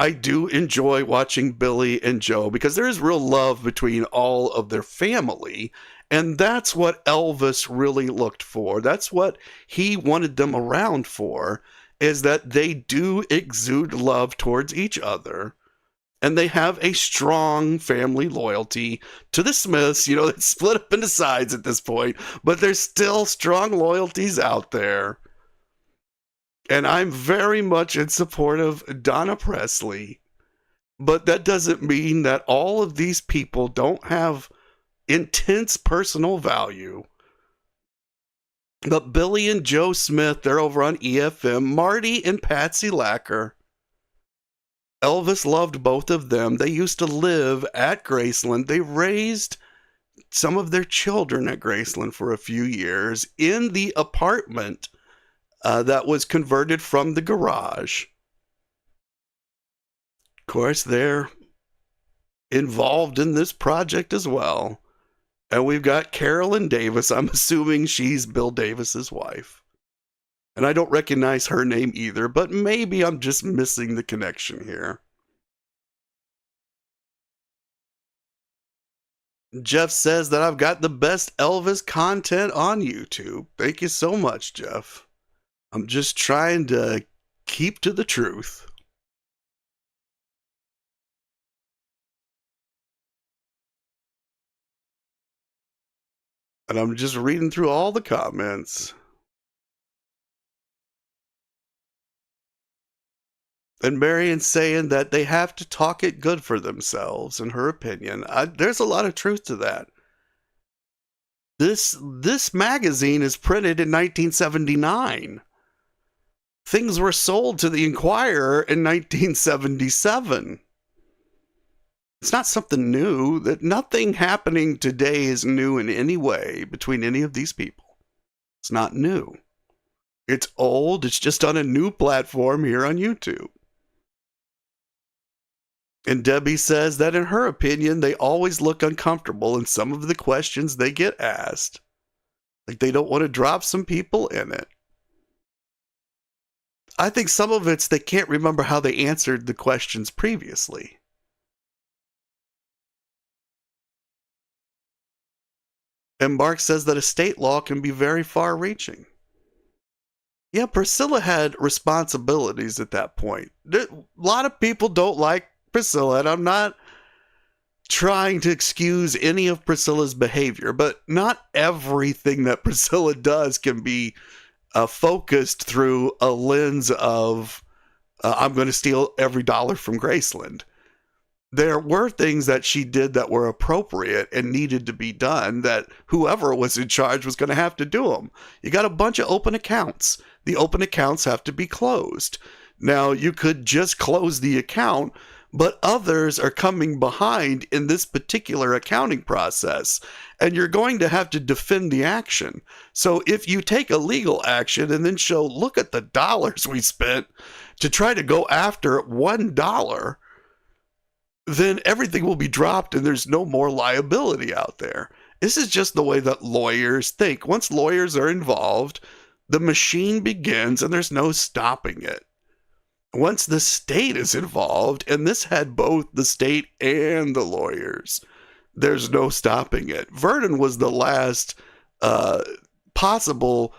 I do enjoy watching Billy and Joe because there is real love between all of their family, and that's what Elvis really looked for. That's what he wanted them around for, is that they do exude love towards each other. And they have a strong family loyalty to the Smiths. You know, it's split up into sides at this point, but there's still strong loyalties out there. And I'm very much in support of Donna Presley. But that doesn't mean that all of these people don't have intense personal value. But Billy and Joe Smith, they're over on EFM. Marty and Patsy Lacker. Elvis loved both of them. They used to live at Graceland. They raised some of their children at Graceland for a few years in the apartment that was converted from the garage. Of course, they're involved in this project as well. And we've got Carolyn Davis. I'm assuming she's Bill Davis's wife. And I don't recognize her name either, but maybe I'm just missing the connection here. Jeff says that I've got the best Elvis content on YouTube. Thank you so much, Jeff. I'm just trying to keep to the truth. And I'm just reading through all the comments. And Marion's saying that they have to talk it good for themselves, in her opinion. There's a lot of truth to that. This magazine is printed in 1979. Things were sold to the Inquirer in 1977. It's not something new. That nothing happening today is new in any way between any of these people. It's not new. It's old. It's just on a new platform here on YouTube. And Debbie says that in her opinion, they always look uncomfortable in some of the questions they get asked. Like they don't want to drop some people in it. I think some of it's they can't remember how they answered the questions previously. And Mark says that estate law can be very far-reaching. Yeah, Priscilla had responsibilities at that point. A lot of people don't like Priscilla, and I'm not trying to excuse any of Priscilla's behavior, but not everything that Priscilla does can be focused through a lens of I'm going to steal every dollar from Graceland. There were things that she did that were appropriate and needed to be done that whoever was in charge was going to have to do them. You got a bunch of open accounts. The open accounts have to be closed. Now, you could just close the account, but others are coming behind in this particular accounting process, and you're going to have to defend the action. So if you take a legal action and then show, look at the dollars we spent to try to go after $1, then everything will be dropped and there's no more liability out there. This is just the way that lawyers think. Once lawyers are involved, the machine begins and there's no stopping it. Once the state is involved, and this had both the state and the lawyers, there's no stopping it. Vernon was the last possible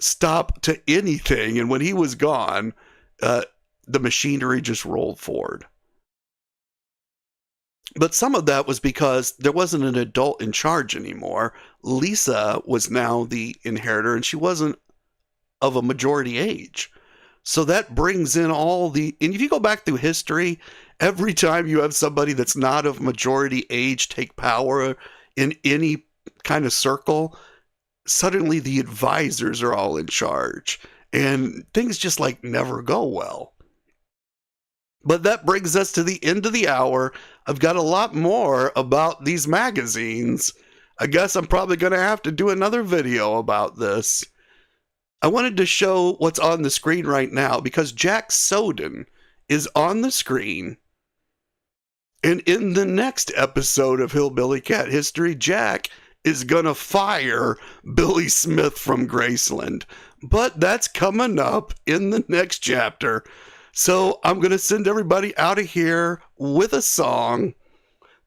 stop to anything, and when he was gone, the machinery just rolled forward. But some of that was because there wasn't an adult in charge anymore. Lisa was now the inheritor, and she wasn't of a majority age. So that brings in all the, and if you go back through history, every time you have somebody that's not of majority age take power in any kind of circle, suddenly the advisors are all in charge. And things just like never go well. But that brings us to the end of the hour. I've got a lot more about these magazines. I guess I'm probably going to have to do another video about this. I wanted to show what's on the screen right now because Jack Soden is on the screen. And in the next episode of Hillbilly Cat History, Jack is going to fire Billy Smith from Graceland. But that's coming up in the next chapter. So I'm going to send everybody out of here with a song.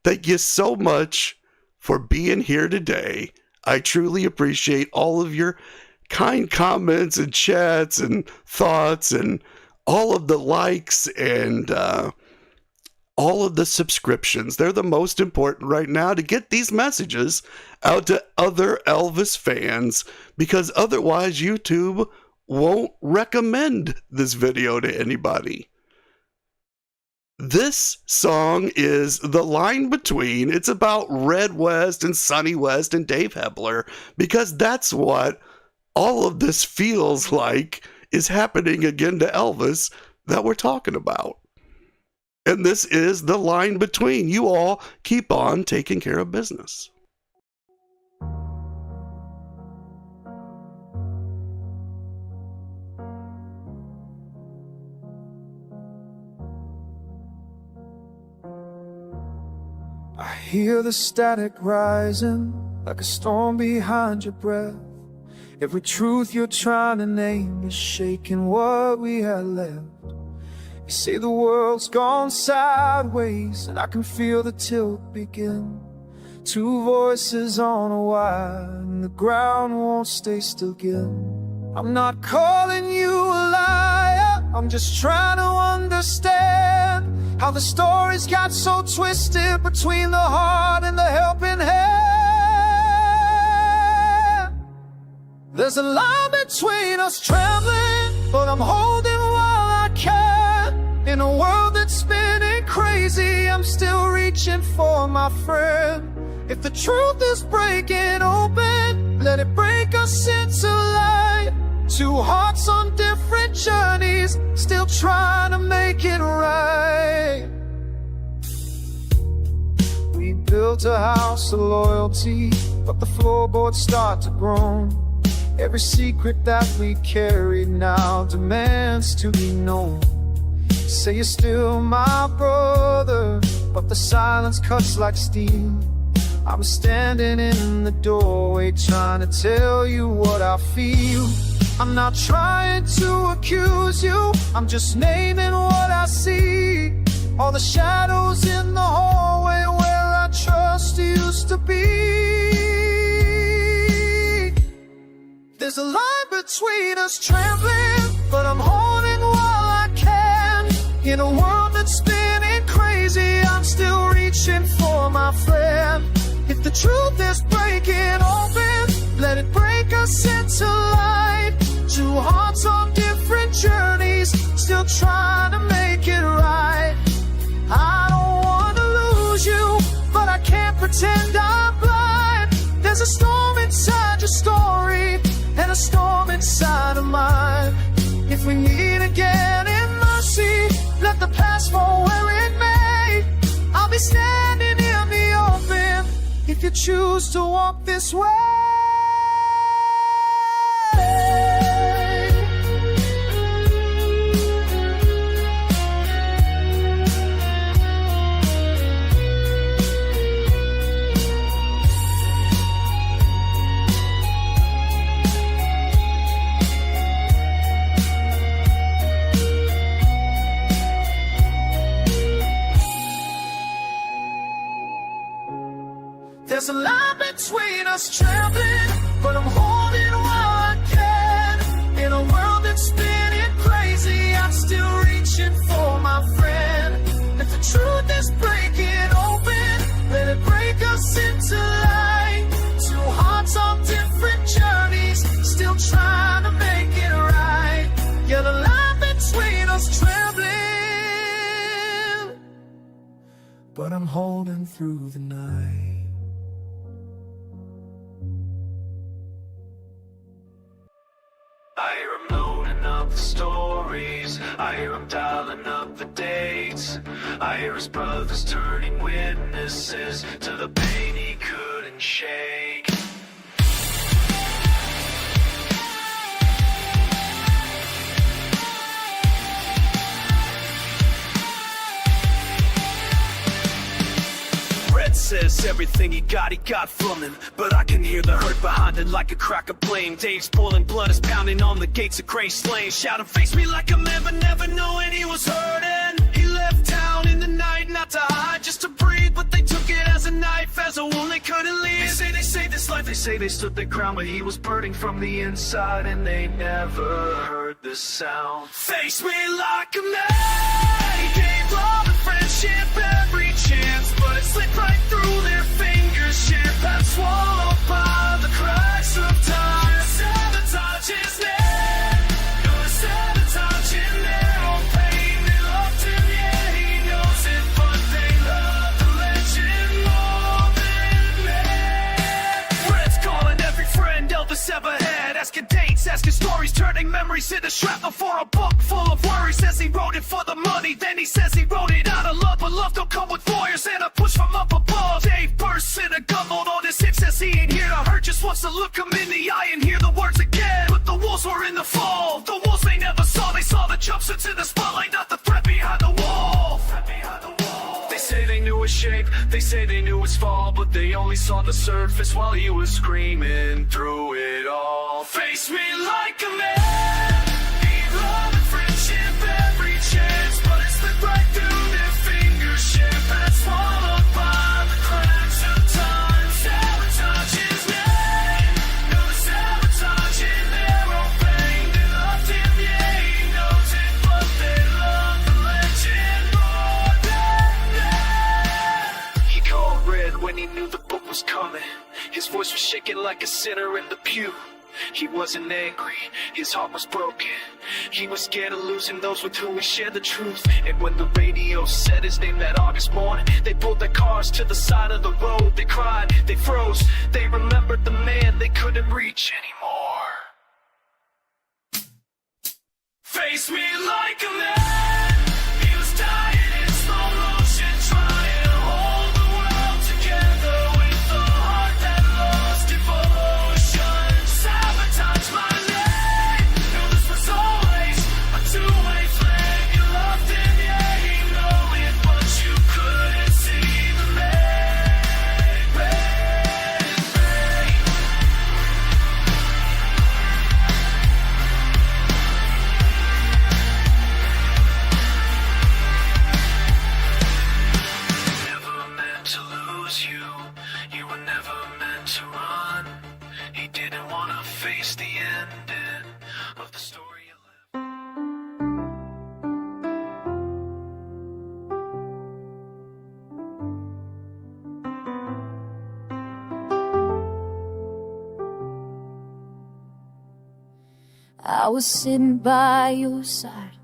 Thank you so much for being here today. I truly appreciate all of your kind comments and chats and thoughts and all of the likes and all of the subscriptions. They're the most important right now to get these messages out to other Elvis fans, because otherwise YouTube won't recommend this video to anybody. This song is the line between. It's about Red West and Sonny West and Dave Hebler, because that's what all of this feels like is happening again to Elvis that we're talking about. And this is the line between. You all keep on taking care of business. I hear the static rising like a storm behind your breath. Every truth you're trying to name is shaking what we had left. You say the world's gone sideways, and I can feel the tilt begin. Two voices on a wire, and the ground won't stay still again. I'm not calling you a liar, I'm just trying to understand how the stories got so twisted between the heart and the helping hand. There's a line between us trembling, but I'm holding while I can. In a world that's spinning crazy, I'm still reaching for my friend. If the truth is breaking open, let it break us into light. Two hearts on different journeys, still trying to make it right. We built a house of loyalty, but the floorboards start to groan. Every secret that we carried now demands to be known. Say you're still my brother, but the silence cuts like steel. I'm standing in the doorway trying to tell you what I feel. I'm not trying to accuse you, I'm just naming what I see. All the shadows in the hallway where our trust used to be. There's a line between us trembling, but I'm holding while I can. In a world that's spinning crazy, I'm still reaching for my friend. If the truth is breaking open, let it break us into light. Two hearts on different journeys, still trying to make it right. I don't want to lose you, but I can't pretend I'm blind. There's a storm inside your story, and a storm inside of mine. If we meet again in mercy, let the past fall where it may. I'll be standing in the open if you choose to walk this way. There's a line between us trembling, but I'm holding while I can. In a world that's spinning crazy, I'm still reaching for my friend. If the truth is breaking open, let it break us into light. Two hearts on different journeys, still trying to make it right. Yeah, the line between us trembling, but I'm holding through the night. I hear him loading up the stories, I hear him dialing up the dates. I hear his brothers turning witnesses to the pain he couldn't shake. Says everything he got from him. But I can hear the hurt behind it like a crack of blame. Dave's boiling blood is pounding on the gates of Graceland. Shouting, face me like a man, but never knowing he was hurting. He left town in the night, not to hide, just to breathe. But they took it as a knife, as a wound they couldn't leave. They say they saved his life, they say they stood their ground, but he was burning from the inside, and they never heard the sound. Face me like a man. He gave love and friendship every chance, but it slipped right through their fingers, ship and swallowed by the cracks of time. Sabotage his name, you're sabotaging their own pain. They loved him, yeah, he knows never had. Asking dates, asking stories, turning memories into shrapnel for a book full of worries. Says he wrote it for the money, then he says he wrote it out of love. But love don't come with lawyers and a push from up above. Dave bursts in a gumbled on his hip, says he ain't here to hurt, just wants to look him in the eye and hear the words again. But the wolves were in the fall, the wolves they never saw. They saw the jumpsuits in the spotlight, not the threat behind the wall. They say they knew his shape, they say they knew his fall, but they only saw the surface while he was screaming through it all. Face me like a man, need love and friendship every chance, but it's the right through their fingership that's swallowed by the cracks of time. Sabotage his name, no sabotage in their own pain. They loved him, yeah, he knows it, but they love the legend more than that. He called red when he knew the book was coming. His voice was shaking like a sinner in the pew. He wasn't angry, his heart was broken. He was scared of losing those with whom he shared the truth. And when the radio said his name that August morning, they pulled their cars to the side of the road. They cried, they froze, they remembered the man they couldn't reach anymore. Face me like a man, he was dying in slow motion, trying to hold the world together with a heart that lost devotion. Sabotage my name, no, this was always a two-way flame. You loved him, yeah, he knew it, but you couldn't see the man. Never meant to lose you, you were never meant to run. He didn't want to face the ending of the story you lived. I was sitting by your side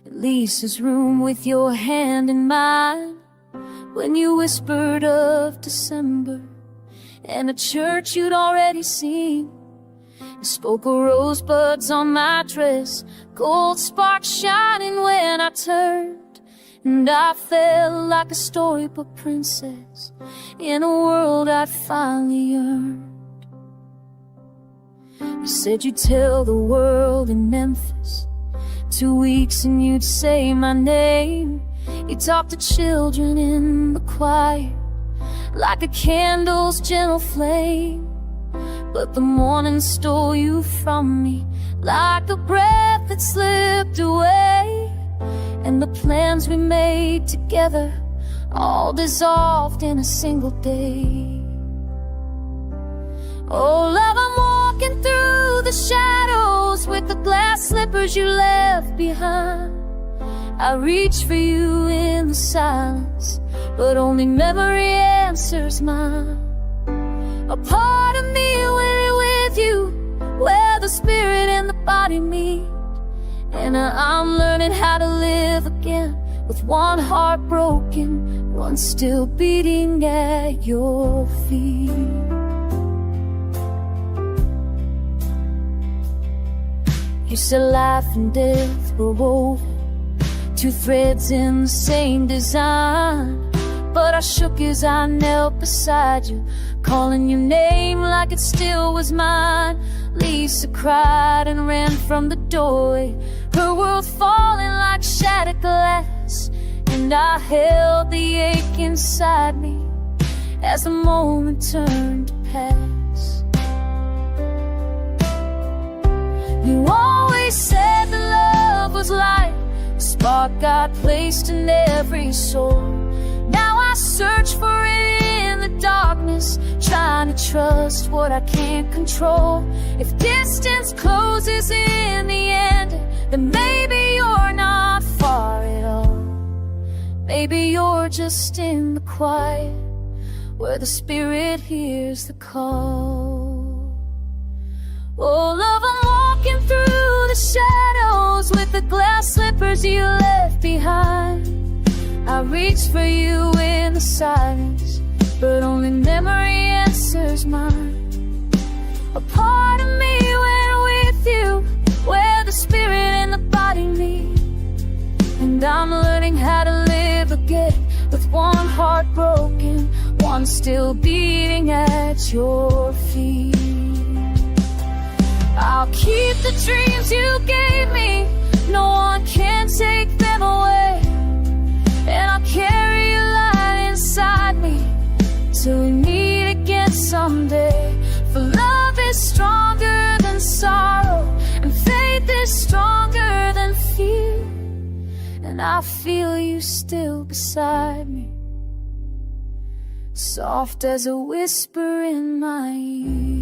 in Lisa's room with your hand in mine, when you whispered of December and a church you'd already seen. You spoke of rosebuds on my dress, gold sparks shining when I turned, and I felt like a storybook princess in a world I'd finally earned. You said you'd tell the world in Memphis, 2 weeks and you'd say my name. You talked to children in the choir like a candle's gentle flame, but the morning stole you from me like a breath that slipped away, and the plans we made together all dissolved in a single day. Oh love, I'm walking through the shadows with the glass slippers you left behind. I reach for you in the silence, but only memory answers mine. A part of me went with you where the spirit and the body meet, and I'm learning how to live again with one heart broken, one still beating at your feet. You said life and death were woven, 2 threads in the same design, but I shook as I knelt beside you, calling your name like it still was mine. Lisa cried and ran from the doorway, her world falling like shattered glass, and I held the ache inside me as the moment turned to pass. You always said that love was light, a spark God placed in every soul. Now I search for it in the darkness, trying to trust what I can't control. If distance closes in the end, then maybe you're not far at all. Maybe you're just in the quiet, where the spirit hears the call. Oh love, I'm walking through the shadows with the glass slippers you left behind. I reach for you in the silence, but only memory answers mine. A part of me broken, one still beating at your feet. I'll keep the dreams you gave me, no one can take them away. And I'll carry your light inside me till we meet again someday. For love is stronger than sorrow, and faith is stronger than fear. And I feel you still beside me, soft as a whisper in my ear.